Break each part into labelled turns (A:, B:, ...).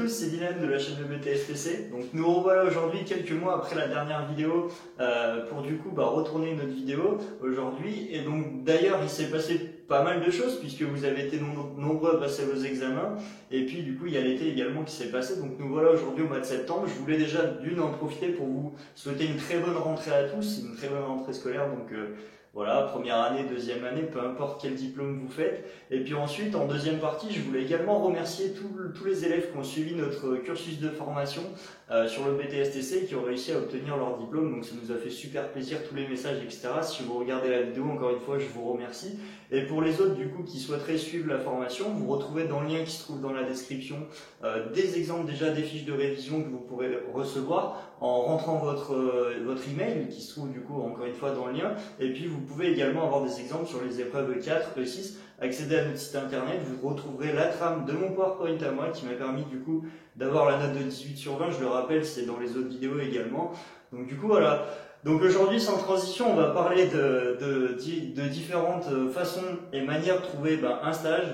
A: tous, c'est Dylan de la chaîne de BTSTC. Donc nous revoilà aujourd'hui quelques mois après la dernière vidéo pour du coup retourner notre vidéo aujourd'hui. Et donc d'ailleurs il s'est passé pas mal de choses puisque vous avez été nombreux à passer vos examens. Et puis du coup il y a l'été également qui s'est passé. Donc nous voilà aujourd'hui au mois de septembre. Je voulais déjà d'une en profiter pour vous souhaiter une très bonne rentrée à tous, une très bonne rentrée scolaire. Donc voilà, première année, deuxième année, peu importe quel diplôme vous faites. Et puis ensuite, en deuxième partie, je voulais également remercier tous les élèves qui ont suivi notre cursus de formation sur le BTSTC et qui ont réussi à obtenir leur diplôme. Donc ça nous a fait super plaisir, tous les messages, etc. Si vous regardez la vidéo, encore une fois, je vous remercie. Et pour les autres, du coup, qui souhaiteraient suivre la formation, vous retrouvez dans le lien qui se trouve dans la description des exemples déjà des fiches de révision que vous pourrez recevoir en rentrant votre email qui se trouve du coup encore une fois dans le lien. Et puis vous pouvez également avoir des exemples sur les épreuves 4, E6, accéder à notre site internet, vous retrouverez la trame de mon PowerPoint à moi qui m'a permis du coup d'avoir la note de 18/20, je le rappelle, c'est dans les autres vidéos également. Donc du coup voilà. Donc aujourd'hui, sans transition, on va parler de différentes façons et manières de trouver un stage,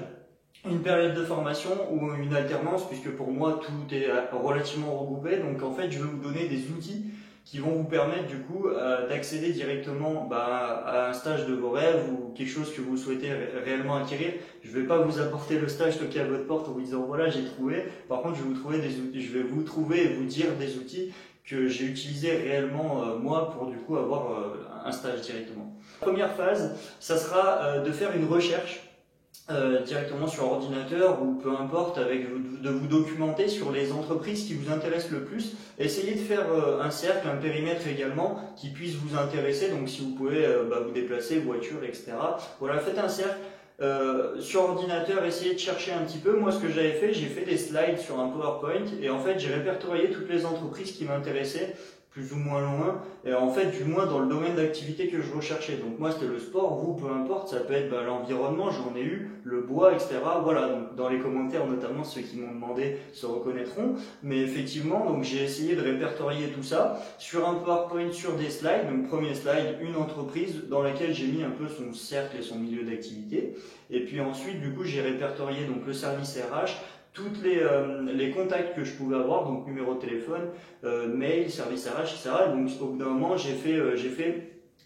A: une période de formation ou une alternance, puisque pour moi tout est relativement regroupé. Donc en fait, je vais vous donner des outils qui vont vous permettre du coup d'accéder directement à un stage de vos rêves ou quelque chose que vous souhaitez réellement acquérir. Je ne vais pas vous apporter le stage toqué à votre porte en vous disant voilà j'ai trouvé. Par contre, je vais vous trouver et vous dire des outils que j'ai utilisé réellement moi pour du coup avoir un stage directement. La première phase, ça sera de faire une recherche directement sur ordinateur ou peu importe, de vous documenter sur les entreprises qui vous intéressent le plus. Essayez de faire un cercle, un périmètre également qui puisse vous intéresser. Donc si vous pouvez vous déplacer, voiture, etc. Voilà, faites un cercle. Sur ordinateur, essayez de chercher un petit peu. Moi, ce que j'avais fait, j'ai fait des slides sur un PowerPoint et en fait, j'ai répertorié toutes les entreprises qui m'intéressaient, plus ou moins loin, et en fait, du moins dans le domaine d'activité que je recherchais. Donc moi, c'était le sport, vous, peu importe, ça peut être l'environnement, j'en ai eu, le bois, etc. Voilà, donc dans les commentaires, notamment ceux qui m'ont demandé se reconnaîtront. Mais effectivement, donc j'ai essayé de répertorier tout ça sur un PowerPoint, sur des slides. Donc premier slide, une entreprise dans laquelle j'ai mis un peu son cercle et son milieu d'activité. Et puis ensuite, du coup, j'ai répertorié donc le service RH, toutes les contacts que je pouvais avoir, donc numéro de téléphone, mail, service RH, etc. Donc au bout d'un moment, j'ai fait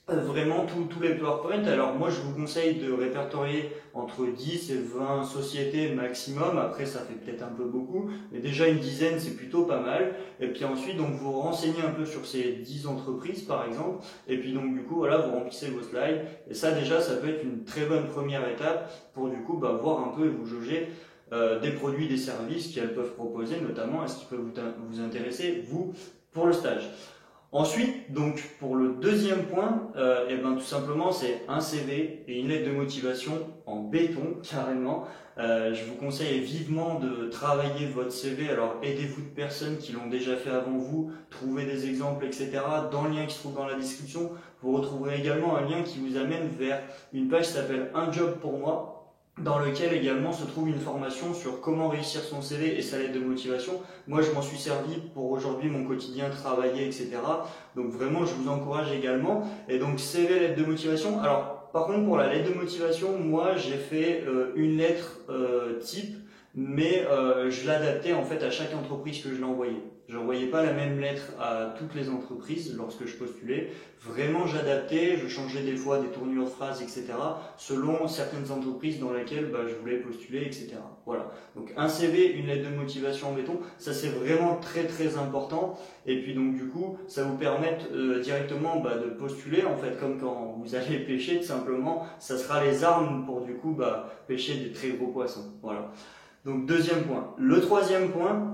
A: vraiment tous les PowerPoint. Alors moi, je vous conseille de répertorier entre 10 et 20 sociétés maximum. Après, ça fait peut-être un peu beaucoup, mais déjà une dizaine, c'est plutôt pas mal. Et puis ensuite, donc vous renseignez un peu sur ces 10 entreprises, par exemple. Et puis donc du coup, voilà, vous remplissez vos slides. Et ça, déjà, ça peut être une très bonne première étape pour du coup voir un peu et vous jauger des produits, des services qu'elles peuvent proposer, notamment est-ce qu'ils peuvent vous intéresser, vous, pour le stage. Ensuite, donc pour le deuxième point, tout simplement c'est un CV et une lettre de motivation en béton, carrément. Je vous conseille vivement de travailler votre CV, alors aidez-vous de personnes qui l'ont déjà fait avant vous, trouvez des exemples, etc. Dans le lien qui se trouve dans la description, vous retrouverez également un lien qui vous amène vers une page qui s'appelle Un job pour moi, dans lequel également se trouve une formation sur comment réussir son CV et sa lettre de motivation. Moi, je m'en suis servi pour aujourd'hui mon quotidien, travailler, etc. Donc vraiment, je vous encourage également. Et donc, CV, lettre de motivation. Alors, par contre, pour la lettre de motivation, moi, j'ai fait une lettre type, mais je l'adaptais en fait à chaque entreprise que je l'envoyais. Je n'envoyais pas la même lettre à toutes les entreprises lorsque je postulais. Vraiment, j'adaptais, je changeais des fois des tournures de phrases, etc. selon certaines entreprises dans lesquelles je voulais postuler, etc. Voilà. Donc un CV, une lettre de motivation en béton, ça c'est vraiment très très important. Et puis donc du coup, ça vous permet directement de postuler, en fait, comme quand vous allez pêcher, tout simplement, ça sera les armes pour du coup pêcher des très gros poissons. Voilà. Donc deuxième point. Le troisième point,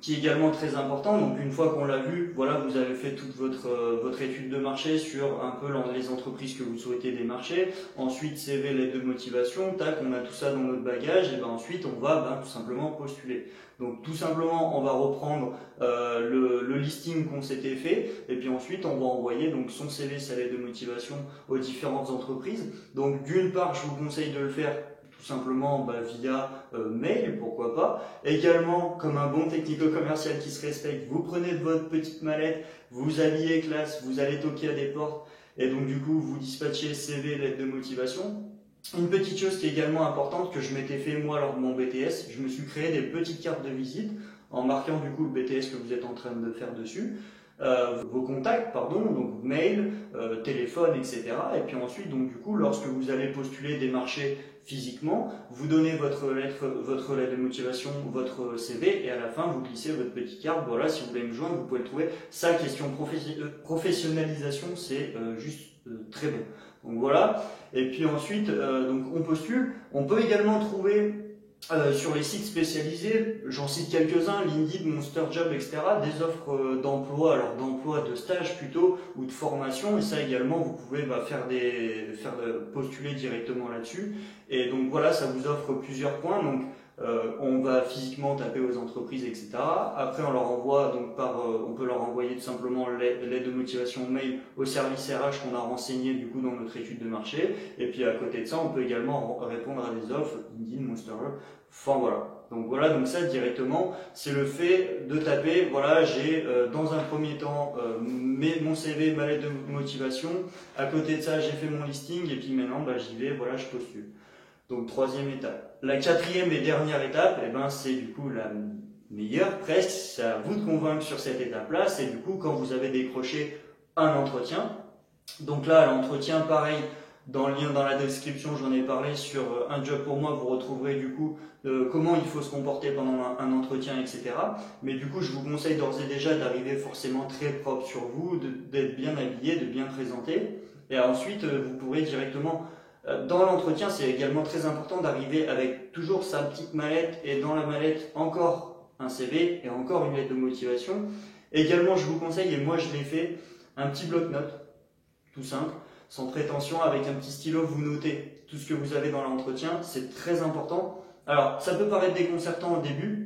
A: qui est également très important, donc une fois qu'on l'a vu, voilà, vous avez fait toute votre étude de marché sur un peu les entreprises que vous souhaitez démarcher. Ensuite, CV, lettre de motivation, tac, on a tout ça dans notre bagage, et ensuite on va tout simplement postuler. Donc tout simplement, on va reprendre le listing qu'on s'était fait, et puis ensuite on va envoyer donc son CV, sa lettre de motivation aux différentes entreprises. Donc d'une part, je vous conseille de le faire tout simplement via mail, pourquoi pas. Également, comme un bon technico-commercial qui se respecte, vous prenez votre petite mallette, vous habillez classe, vous allez toquer à des portes, et donc du coup, vous dispatchez CV, lettre de motivation. Une petite chose qui est également importante que je m'étais fait moi lors de mon BTS, je me suis créé des petites cartes de visite en marquant du coup le BTS que vous êtes en train de faire dessus, vos contacts, pardon, donc mail, téléphone, etc. Et puis ensuite, donc du coup, lorsque vous allez postuler des marchés physiquement, vous donnez votre lettre de motivation, votre CV, et à la fin, vous glissez votre petite carte. Voilà, si vous voulez me joindre, vous pouvez le trouver. Ça, question professionnalisation, c'est juste très bon. Donc voilà. Et puis ensuite, donc on postule. On peut également trouver sur les sites spécialisés, j'en cite quelques-uns, LinkedIn, Monster Job, etc., des offres d'emploi, alors d'emploi, de stage plutôt, ou de formation, et ça également, vous pouvez postuler directement là-dessus. Et donc voilà, ça vous offre plusieurs points. Donc on va physiquement taper aux entreprises, etc. Après, on leur envoie on peut leur envoyer tout simplement l'aide de motivation mail au service RH qu'on a renseigné du coup dans notre étude de marché. Et puis à côté de ça, on peut également répondre à des offres LinkedIn, Monster Job. Enfin voilà. Donc ça directement, c'est le fait de taper. Voilà, j'ai dans un premier temps mon CV, ma lettre de motivation. À côté de ça, j'ai fait mon listing et puis maintenant, j'y vais. Voilà, je postule. Donc troisième étape. La quatrième et dernière étape, c'est du coup la meilleure presque. C'est à vous de convaincre sur cette étape-là. C'est du coup quand vous avez décroché un entretien. Donc là, l'entretien, pareil, dans le lien dans la description, j'en ai parlé sur un job pour moi. Vous retrouverez du coup comment il faut se comporter pendant un entretien, etc. Mais du coup, je vous conseille d'ores et déjà d'arriver forcément très propre sur vous, d'être bien habillé, de bien présenter. Et ensuite, vous pourrez directement dans l'entretien, c'est également très important d'arriver avec toujours sa petite mallette et dans la mallette encore un CV et encore une lettre de motivation. Également, je vous conseille, et moi je l'ai fait, un petit bloc-notes, tout simple, sans prétention, avec un petit stylo, vous notez tout ce que vous avez dans l'entretien, c'est très important. Alors, ça peut paraître déconcertant au début,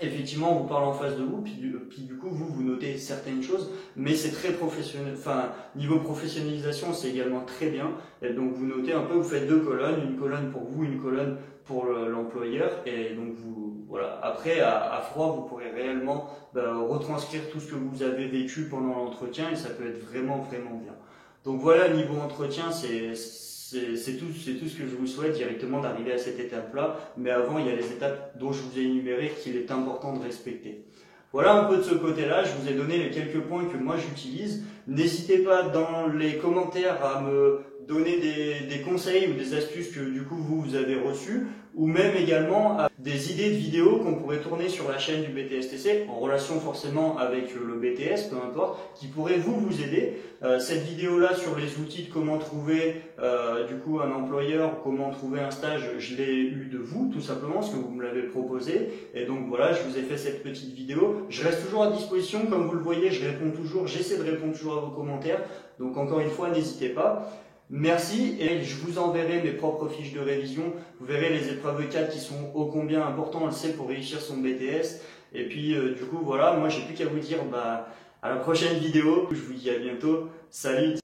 A: effectivement, on vous parle en face de vous, puis du coup, vous notez certaines choses, mais c'est très professionnel. Enfin, niveau professionnalisation, c'est également très bien. Et donc, vous notez un peu, vous faites deux colonnes, une colonne pour vous, une colonne pour l'employeur. Et donc, voilà. Après, à froid, vous pourrez réellement retranscrire tout ce que vous avez vécu pendant l'entretien et ça peut être vraiment, vraiment bien. Donc voilà, niveau entretien, c'est tout ce que je vous souhaite directement d'arriver à cette étape-là. Mais avant, il y a les étapes dont je vous ai énumérées qu'il est important de respecter. Voilà un peu de ce côté-là. Je vous ai donné les quelques points que moi j'utilise. N'hésitez pas dans les commentaires à me donner des conseils ou des astuces que du coup vous avez reçues, ou même également à des idées de vidéos qu'on pourrait tourner sur la chaîne du BTSTC en relation forcément avec le BTS, peu importe, qui pourrait vous aider. Cette vidéo-là sur les outils de comment trouver du coup un employeur, comment trouver un stage, je l'ai eu de vous tout simplement, parce que vous me l'avez proposé. Et donc voilà, je vous ai fait cette petite vidéo. Je reste toujours à disposition, comme vous le voyez, je réponds toujours, j'essaie de répondre toujours à vos commentaires. Donc encore une fois, n'hésitez pas. Merci et je vous enverrai mes propres fiches de révision. Vous verrez les épreuves 4 qui sont ô combien importantes, on le sait, pour réussir son BTS. Et puis du coup voilà, moi j'ai plus qu'à vous dire à la prochaine vidéo. Je vous dis à bientôt. Salut!